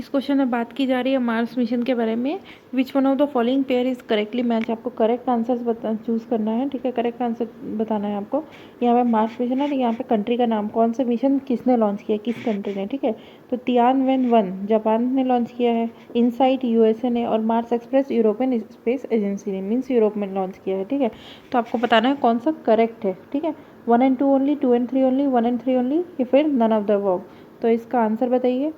इस क्वेश्चन में बात की जा रही है मार्स मिशन के बारे में। Which one of the following pair is correctly match. आपको करेक्ट आंसर चूज करना है, ठीक है। करेक्ट आंसर बताना है आपको। यहाँ पे मार्स मिशन है, यहाँ पे कंट्री का नाम, कौन सा मिशन किसने लॉन्च किया, किस कंट्री ने, ठीक है। तो तियानवेन-1 जापान ने लॉन्च किया है, इनसाइट यूएसए ने, और Mars express European space agency ने, मीन्स यूरोप में लॉन्च किया है, ठीक है। तो आपको बताना है कौन सा करेक्ट है, ठीक है। 1 and 2 only, 2 and 3 only, 1 and 3 only, या फिर नन ऑफ द अबव। तो इसका आंसर बताइए।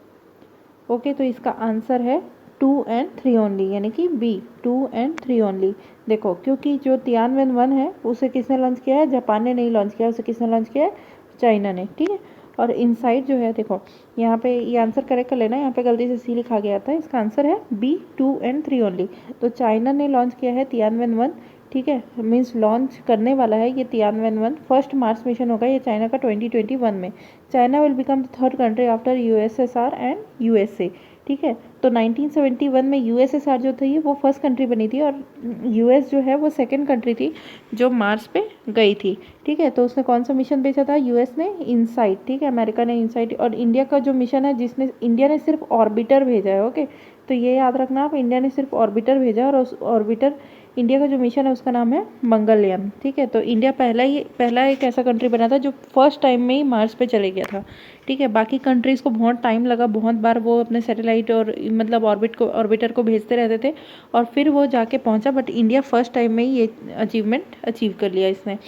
ओके, तो इसका आंसर है 2 and 3 ओनली, यानी कि बी, 2 and 3 ओनली। देखो, क्योंकि जो तियानवेन-1 है उसे किसने लॉन्च किया है, जापान ने नहीं लॉन्च किया, उसे किसने लॉन्च किया है, चाइना ने, ठीक है। और इनसाइट जो है, देखो यहाँ पे ये आंसर करेक्ट कर लेना, यहाँ पे गलती से सी लिखा गया था, इसका आंसर है बी, 2 and 3 ओनली। तो चाइना ने लॉन्च किया है तियानवेन-1, ठीक है, मीन्स लॉन्च करने वाला है ये तियानवेन-1। फर्स्ट मार्स मिशन होगा ये चाइना का 2021 में। China will become the third country after USSR and USA, ठीक है। तो 1971 में यूएसएसआर जो थी वो फर्स्ट कंट्री बनी थी, और यूएस जो है वो सेकंड कंट्री थी जो मार्स पे गई थी, ठीक है। तो उसने कौन सा मिशन भेजा था, यूएस ने इनसाइट, ठीक है, अमेरिका ने इनसाइट। और इंडिया का जो मिशन है, जिसने इंडिया ने सिर्फ ऑर्बिटर भेजा है, ओके। तो ये याद रखना आप, इंडिया ने सिर्फ ऑर्बिटर भेजा, और उस ऑर्बिटर इंडिया का जो मिशन है उसका नाम है मंगलयान, ठीक है। तो इंडिया पहला एक ऐसा कंट्री बना था जो फर्स्ट टाइम में ही मार्स पे चले गया था, ठीक है। बाकी कंट्रीज़ को बहुत टाइम लगा, बहुत बार वो अपने सैटेलाइट और मतलब ऑर्बिटर को भेजते रहते थे, और फिर वो जाके पहुंचा, बट इंडिया फर्स्ट टाइम में ही ये अचीवमेंट अचीव कर लिया इसने।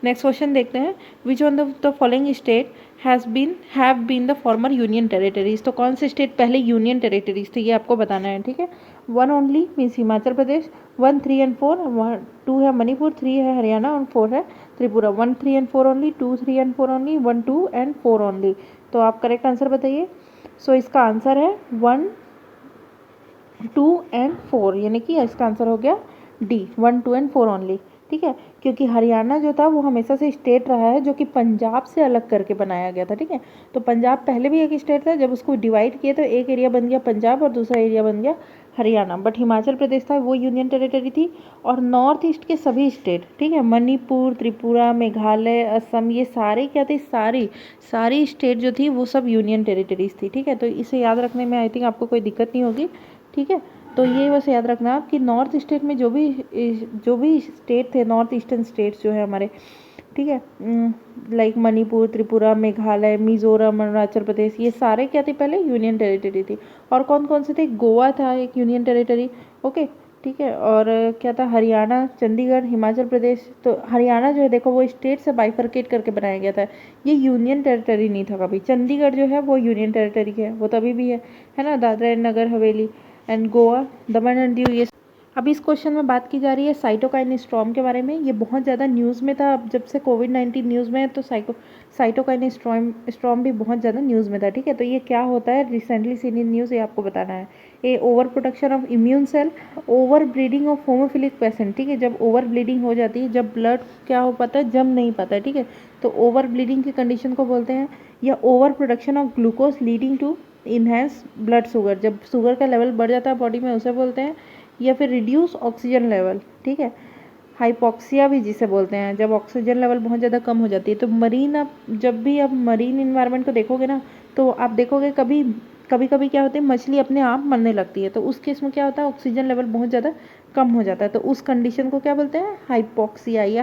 नेक्स्ट क्वेश्चन देखते हैं। Which one of the following state have been the former union territories. तो कौन से स्टेट पहले यूनियन टेरिटरीज थे, ये आपको बताना है, ठीक है। 1 only means Himachal Pradesh, 1, 3 and 4, 2 है मणिपुर, 3 है हरियाणा, और 4 है Tripura. 1, 3 and 4 only, 2, 3 and 4 only, 1, 2 and 4 only. तो आप करेक्ट आंसर बताइए। सो इसका आंसर है 1, 2 and 4, यानी कि इसका आंसर हो गया डी, 1, 2 and 4 ओनली, ठीक है। क्योंकि हरियाणा जो था वो हमेशा से स्टेट रहा है जो कि पंजाब से अलग करके बनाया गया था, ठीक है। तो पंजाब पहले भी एक स्टेट था, जब उसको डिवाइड किए तो एक एरिया बन गया पंजाब और दूसरा एरिया बन गया हरियाणा। बट हिमाचल प्रदेश था वो यूनियन टेरिटरी थी, और नॉर्थ ईस्ट के सभी स्टेट, ठीक है, मणिपुर, त्रिपुरा, मेघालय, असम, ये सारे क्या थे, सारी स्टेट जो थी वो सब यूनियन टेरिटरीज थी, ठीक है। तो इसे याद रखने में आई थिंक आपको कोई दिक्कत नहीं होगी, ठीक है। तो ये बस याद रखना आप कि नॉर्थ स्टेट में जो भी स्टेट थे, नॉर्थ ईस्टर्न स्टेट्स जो है हमारे, ठीक है, लाइक मणिपुर, त्रिपुरा, मेघालय, मिजोरम, अरुणाचल प्रदेश, ये सारे क्या थे, पहले यूनियन टेरिटरी थी। और कौन कौन से थे, गोवा था एक यूनियन टेरिटरी, ओके, ठीक है। और क्या था, हरियाणा, चंडीगढ़, हिमाचल प्रदेश। तो हरियाणा जो है देखो वो स्टेट से बाइफरकेट करके बनाया गया था, ये यूनियन टेरिटरी नहीं था कभी। चंडीगढ़ जो है वो यूनियन टेरिटरी है, वो तभी भी है ना, Dadra and Nagar Haveli, and Goa, Daman and Diu, ये। अभी इस क्वेश्चन में बात की जा रही है साइटोकाइन स्टॉर्म के बारे में। ये बहुत ज़्यादा न्यूज़ में था, अब जब से कोविड-19 न्यूज़ में है तो साइटोकाइन स्टॉर्म भी बहुत ज़्यादा न्यूज़ में था, ठीक है। तो ये क्या होता है, रिसेंटली सीन इन न्यूज़, ये आपको बताना है। ये over production of immune cell, over bleeding of homophilic patient, ठीक है। जब ओवर ब्लीडिंग हो जाती है, जब ब्लड क्या हो पाता है, जम नहीं पाता है, ठीक है। तो ओवर ब्लीडिंग की कंडीशन को बोलते हैं, या over production of glucose leading to enhance blood sugar, जब शुगर का लेवल बढ़ जाता है बॉडी में, उसे बोलते हैं। या फिर रिड्यूस ऑक्सीजन लेवल, ठीक है, हाइपोक्सिया भी जिसे बोलते हैं, जब ऑक्सीजन लेवल बहुत ज़्यादा कम हो जाती है। तो मरीन, आप जब भी आप मरीन इन्वायरमेंट को देखोगे ना, तो आप देखोगे कभी कभी क्या होता है, मछली अपने आप मरने लगती है, तो उस केस में क्या होता है, ऑक्सीजन लेवल बहुत ज़्यादा कम हो जाता है। तो उस कंडीशन को क्या बोलते हैं, हाइपोक्सिया या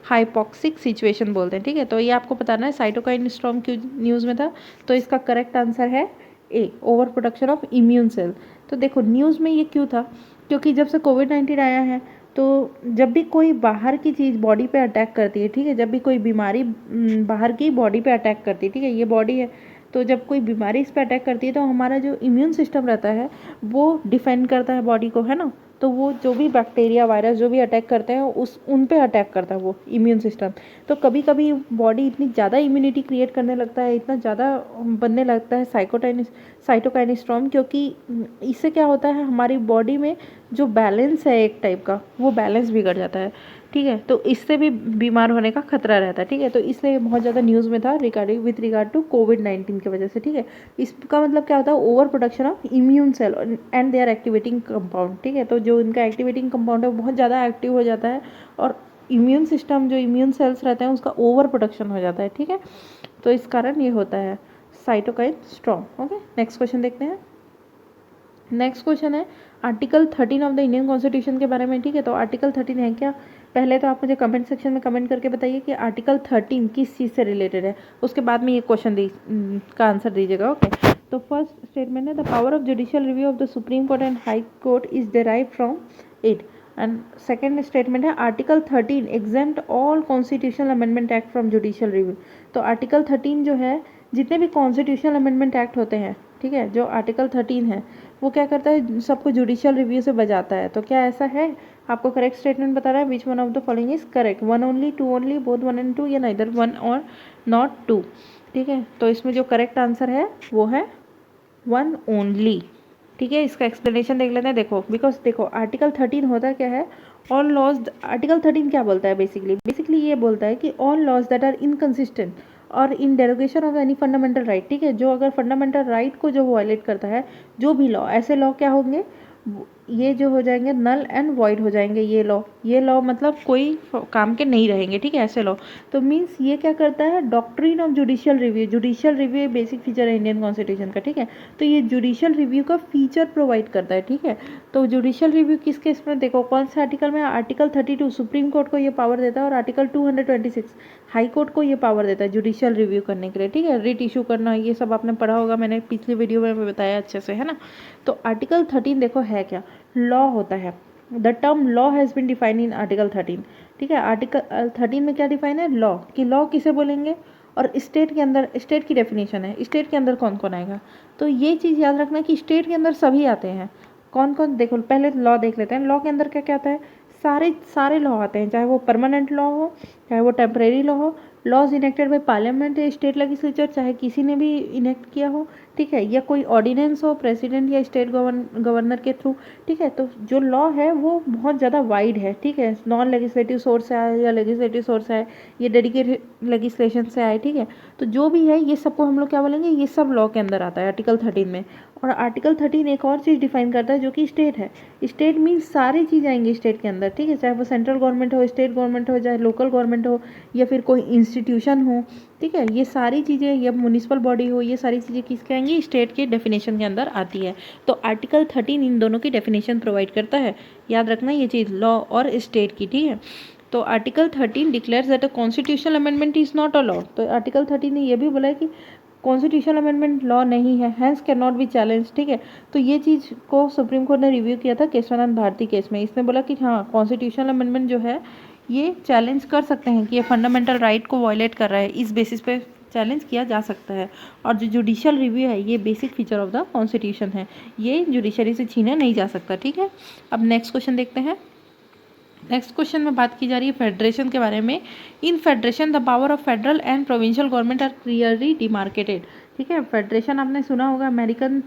हाइपोक्सिक सिचुएशन बोलते हैं, ठीक है। तो ये आपको बताना है साइटोकाइन स्टॉर्म क्यों न्यूज़ में था। तो इसका करेक्ट आंसर है A, over production of immune cell. तो देखो न्यूज़ में ये क्यों था, क्योंकि जब से कोविड-19 आया है, तो जब भी कोई बाहर की चीज़ बॉडी पे अटैक करती है, ठीक है, जब भी कोई बीमारी बाहर की बॉडी पे अटैक करती है, ठीक है, ये बॉडी है, तो जब कोई बीमारी इस पे अटैक करती है तो हमारा जो इम्यून सिस्टम रहता है वो डिफेंड करता है बॉडी को, है ना। तो वो जो भी बैक्टीरिया, वायरस जो भी अटैक करते हैं उन पे अटैक करता है वो इम्यून सिस्टम। तो कभी कभी बॉडी इतनी ज़्यादा इम्यूनिटी क्रिएट करने लगता है, इतना ज़्यादा बनने लगता है साइटोकाइन स्टॉर्म, क्योंकि इससे क्या होता है, हमारी बॉडी में जो बैलेंस है एक टाइप का, वो बैलेंस बिगड़ जाता है, ठीक है। तो इससे भी बीमार होने का खतरा रहता है, ठीक है। तो इसलिए बहुत ज़्यादा न्यूज़ में था रिगार्ड टू कोविड-19 की वजह से, ठीक है। इसका मतलब क्या होता है, over production of immune cell and they are activating compound, ठीक है। तो जो इनका एक्टिवेटिंग कंपाउंड है वो बहुत ज़्यादा एक्टिव हो जाता है, और इम्यून सिस्टम, जो इम्यून सेल्स रहते हैं, उसका ओवर प्रोडक्शन हो जाता है, ठीक है। तो इस कारण ये होता है cytokine storm, okay. Next question देखते हैं। नेक्स्ट क्वेश्चन है article 13 of the Indian constitution के बारे में, ठीक है। तो आर्टिकल 13 है क्या? पहले तो आप मुझे कमेंट सेक्शन में कमेंट करके बताइए कि आर्टिकल 13 किस चीज़ से रिलेटेड है, उसके बाद में ये क्वेश्चन का आंसर दीजिएगा, ओके। तो फर्स्ट स्टेटमेंट है the power of judicial review of the supreme court and high court is derive from it. And second statement है article 13 exempt all constitutional amendment act from judicial review. तो article 13 जो है, जितने भी constitutional amendment act होते हैं, ठीक है, जो आर्टिकल 13 है वो क्या करता है, सबको जुडिशियल रिव्यू से बजाता है। तो क्या ऐसा है? आपको करेक्ट स्टेटमेंट बता रहा है which one of the following is correct, one only, two only, both one and two, या नाइदर वन और नॉट टू, ठीक है। तो इसमें जो करेक्ट आंसर है वो है वन ओनली, ठीक है। इसका एक्सप्लेनेशन देख लेते हैं। देखो, बिकॉज देखो आर्टिकल 13 होता क्या है, ऑल लॉज। आर्टिकल 13 क्या बोलता है? बेसिकली ये बोलता है कि all laws that are inconsistent और in derogation of any fundamental right, ठीक है, जो अगर फंडामेंटल राइट को जो वायलेट करता है, जो भी लॉ, ऐसे लॉ क्या होंगे, ये जो हो जाएंगे नल एंड वॉइड हो जाएंगे। ये लॉ मतलब कोई काम के नहीं रहेंगे, ठीक है, ऐसे लॉ। तो मीन्स ये क्या करता है, doctrine of judicial review basic feature है इंडियन कॉन्स्टिट्यूशन का, ठीक है। तो ये जुडिशियल रिव्यू का फीचर प्रोवाइड करता है, ठीक है। तो जुडिशियल रिव्यू किस केस में, देखो कौन से आर्टिकल में, आर्टिकल 32 सुप्रीम कोर्ट को ये पावर देता है और आर्टिकल 226 हाई कोर्ट को ये पावर देता है जुडिशियल रिव्यू करने के लिए, ठीक है। रिट इशू करना, ये सब आपने पढ़ा होगा, मैंने पिछली वीडियो में बताया अच्छे से, है ना। तो आर्टिकल 13 देखो है क्या, लॉ होता है। The term law has been defined in article 13, ठीक है। आर्टिकल 13 में क्या डिफाइन है, लॉ, कि लॉ किसे बोलेंगे, और स्टेट के अंदर, स्टेट की डेफिनेशन है, स्टेट के अंदर कौन कौन आएगा। तो ये चीज़ याद रखना कि स्टेट के अंदर सभी आते हैं। कौन कौन, देखो पहले लॉ देख लेते हैं। लॉ के अंदर क्या क्या आता है, सारे लॉ आते हैं, चाहे वो परमानेंट लॉ हो, चाहे वो टेम्परेरी लॉ हो, लॉज इनेक्टेड बाई पार्लियामेंट या स्टेट लेजिस्लेचर, चाहे किसी ने भी इनेक्ट किया हो, ठीक है, या कोई ऑर्डिनेंस हो प्रेसिडेंट या स्टेट गवर्नर के थ्रू, ठीक है। तो जो लॉ है वो बहुत ज़्यादा वाइड है, ठीक है, नॉन लेजिस्लेटिव सोर्स से आए या लेजिस्लेटिव सोर्स से आए, ये डेडिकेटेड लेजिस्लेशन से आए, ठीक है। तो जो भी है ये सबको हम लोग क्या बोलेंगे, ये सब लॉ के अंदर आता है आर्टिकल 13 में। और आर्टिकल 13 एक और चीज़ डिफाइन करता है जो कि स्टेट है। स्टेट मीन्स सारी चीज़ आएंगी स्टेट के अंदर, ठीक है, चाहे वो सेंट्रल गवर्नमेंट हो, स्टेट गवर्नमेंट हो, चाहे लोकल गवर्नमेंट हो, या फिर कोई इंस्टीट्यूशन हो, ठीक है, ये सारी चीज़ें, या म्यूनिसिपल बॉडी हो, ये सारी चीज़ें किसके आएंगी, स्टेट के डेफिनेशन के अंदर आती है। तो आर्टिकल 13 इन दोनों की डेफिनेशन प्रोवाइड करता है, याद रखना ये चीज़, लॉ और स्टेट की, ठीक है। तो article 13 declares that a constitutional amendment is not a law. तो आर्टिकल 13 ने यह भी बोला है कि कॉन्स्टिट्यूशनल अमेंडमेंट लॉ नहीं है, hence can not be challenge, ठीक है। तो ये चीज़ को सुप्रीम कोर्ट ने रिव्यू किया था केशवानंद भारती केस में। इसने बोला कि हाँ, कॉन्स्टिट्यूशनल अमेंडमेंट जो है ये चैलेंज कर सकते हैं कि ये फंडामेंटल राइट को वायलेट कर रहा है, इस बेसिस पे चैलेंज किया जा सकता है। और जो जुडिशियल रिव्यू है ये basic feature of the constitution है, ये जुडिशरी से छीना नहीं जा सकता, ठीक है। अब नेक्स्ट क्वेश्चन देखते हैं। नेक्स्ट क्वेश्चन में बात की जा रही है फेडरेशन के बारे में। In federation the power of federal and provincial government are clearly demarcated, ठीक है। फेडरेशन आपने सुना होगा, American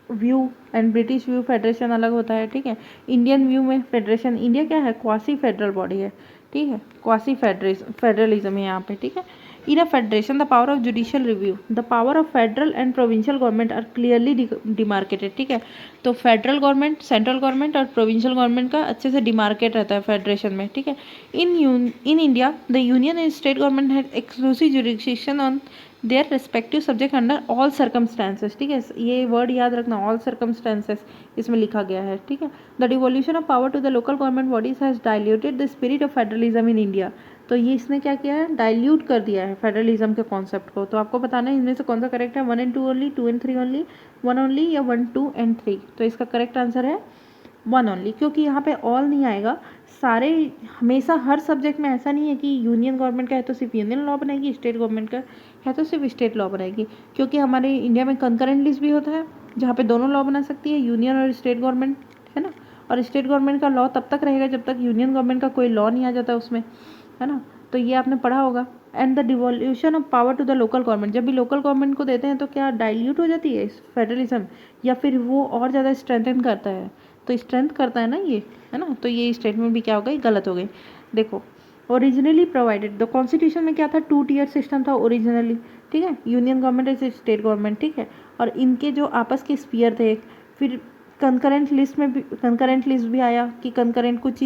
view and British view federation अलग होता है, ठीक है। इंडियन व्यू में फेडरेशन, इंडिया क्या है, क्वासी फेडरल बॉडी है, ठीक है, क्वासी फेडरलिज्म है यहाँ पे, ठीक है। In a federation the power of judicial review, the power of federal and provincial government are clearly demarcated, ठीक है। तो फेडरल गवर्नमेंट, सेंट्रल गवर्नमेंट और प्रोविंशियल गवर्नमेंट का अच्छे से डिमार्केट रहता है फेडरेशन में, ठीक है। In India the union and state government has exclusive jurisdiction on their respective subject under all circumstances, ठीक है, ये वर्ड याद रखना, ऑल सर्कमस्टांसेस इसमें लिखा गया है, ठीक है। The devolution of power to the local government bodies has diluted the spirit of federalism in India. तो ये इसने क्या किया है, डाइल्यूट कर दिया है फेडरलिज्म के कॉन्सेप्ट को। तो आपको बताना है इनमें से कौन सा करेक्ट है, 1 and 2 only, 2 and 3 only, 1 only, या 1, 2 and 3। तो इसका करेक्ट आंसर है 1 ओनली, क्योंकि यहाँ पे ऑल नहीं आएगा। सारे, हमेशा हर सब्जेक्ट में ऐसा नहीं है कि यूनियन गवर्नमेंट का है तो सिर्फ यूनियन लॉ बनाएगी, स्टेट गवर्नमेंट का है तो सिर्फ स्टेट लॉ बनाएगी, क्योंकि हमारे इंडिया में कंकरेंट लिस्ट भी होता है जहाँ पे दोनों लॉ बना सकती है, यूनियन और स्टेट गवर्नमेंट, है ना। और स्टेट गवर्नमेंट का लॉ तब तक रहेगा जब तक यूनियन गवर्नमेंट का कोई लॉ नहीं आ जाता उसमें, है ना। तो ये आपने पढ़ा होगा। And the devolution of power to the local government, जब भी लोकल गवर्नमेंट को देते हैं तो क्या डाइल्यूट हो जाती है फेडरलिज्म, या फिर वो और ज़्यादा स्ट्रेंथन करता है। तो स्ट्रेंथ करता है ना ये, है ना। तो ये स्टेटमेंट भी क्या हो गई, गलत हो गई। देखो, ओरिजिनली प्रोवाइडेड, द कॉन्स्टिट्यूशन में क्या था, 2 tier सिस्टम था ओरिजिनली, ठीक है, यूनियन गवर्नमेंट ऐसे स्टेट गवर्नमेंट, ठीक है। और इनके जो आपस के स्पीयर थे, फिर कंकरेंट लिस्ट में भी, कंकरेंट लिस्ट भी आया कि कंकरेंट कुछ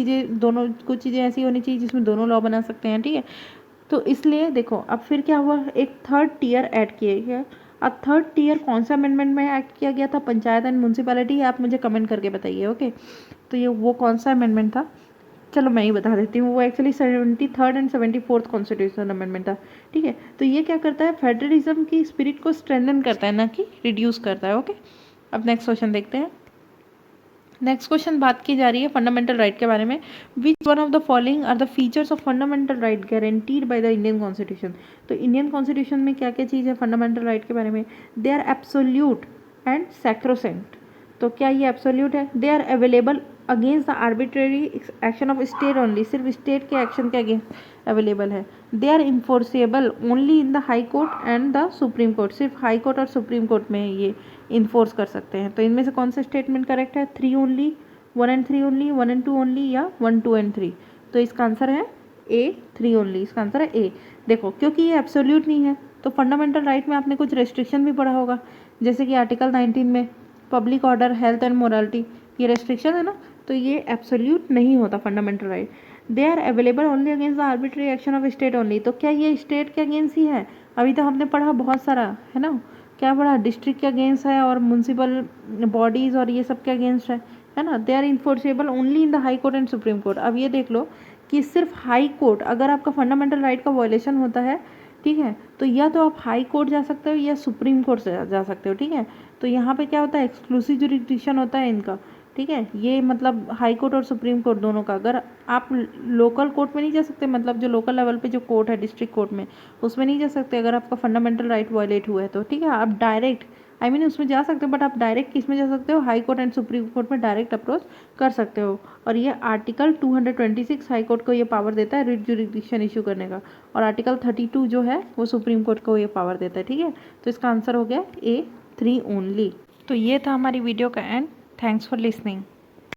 चीज़ें ऐसी होनी चाहिए जिसमें दोनों लॉ बना सकते हैं, ठीक है। तो इसलिए देखो अब फिर क्या हुआ, एक 3rd tier ऐड किए गया। अब थर्ड टीयर कौन सा अमेंडमेंट में एक्ट किया गया था? Panchayat and municipality. आप मुझे कमेंट करके बताइए। ओके, तो ये वो कौन सा अमेंडमेंट था? चलो मैं ही बता देती हूँ। वो actually 73rd and 74th constitutional amendment था। ठीक है, तो ये क्या करता है? फेडरलिज्म की स्पिरिट को स्ट्रेंथन करता है, ना कि रिड्यूस करता है। ओके, अब नेक्स्ट क्वेश्चन देखते हैं। नेक्स्ट क्वेश्चन बात की जा रही है फंडामेंटल राइट के बारे में। Which one of the following are the features of fundamental right guaranteed by the Indian constitution? तो इंडियन कॉन्स्टिट्यूशन में क्या क्या चीज़ है फंडामेंटल राइट के बारे में? They are absolute and sacrosanct. तो क्या ये एब्सोल्यूट है? They are available against the arbitrary action of state only, सिर्फ स्टेट के एक्शन के अगेंस्ट अवेलेबल है। They are enforceable only in the high court and the supreme court, सिर्फ high court और सुप्रीम कोर्ट में ये enforce कर सकते हैं। तो इनमें से कौन सा स्टेटमेंट करेक्ट है? 3 only, 1 and 3 only, 1 and 2 only, या 1, 2 एंड 3? तो इसका आंसर है ए, 3 ओनली। इसका आंसर है ए। देखो, क्योंकि ये एब्सोल्यूट नहीं है तो फंडामेंटल राइट में आपने कुछ रेस्ट्रिक्शन भी पढ़ा होगा, जैसे कि आर्टिकल 19 में public order, health and morality, ये रेस्ट्रिक्शन है ना। तो ये एब्सोल्यूट नहीं होता fundamental right. They are available only against the arbitrary action of state only. तो क्या ये स्टेट के अगेंस्ट ही है? अभी तो हमने पढ़ा बहुत सारा, है ना, क्या पढ़ा? डिस्ट्रिक्ट के अगेंस्ट है और म्यूनसिपल बॉडीज़ और ये सब के अगेंस्ट है ना। They are enforceable only in the high court and supreme court. अब ये देख लो कि सिर्फ हाई कोर्ट, अगर आपका फंडामेंटल राइट का वायलेशन होता है, ठीक है, तो या तो आप हाई कोर्ट जा सकते हो या सुप्रीम कोर्ट से जा सकते हो। ठीक है, तो यहाँ पे क्या होता है? एक्सक्लूसिव जुरिडिक्शन होता है इनका। ठीक है, ये मतलब हाई कोर्ट और सुप्रीम कोर्ट दोनों का। अगर आप लोकल कोर्ट में नहीं जा सकते, मतलब जो लोकल लेवल पे जो कोर्ट है डिस्ट्रिक्ट कोर्ट में, उसमें नहीं जा सकते अगर आपका फंडामेंटल राइट वायलेट हुआ है तो। ठीक है, आप डायरेक्ट उसमें जा सकते हो, बट आप डायरेक्ट किस में जा सकते हो? High court and supreme court में डायरेक्ट अप्रोच कर सकते हो। और ये आर्टिकल 226 हाई कोर्ट को ये पावर देता है रिट जुरिडिक्शन इशू करने का, और आर्टिकल 32 जो है वो सुप्रीम कोर्ट को ये पावर देता है। ठीक है, तो इसका आंसर हो गया ए, 3 ओनली। तो ये था हमारी वीडियो का एंड। Thanks for listening.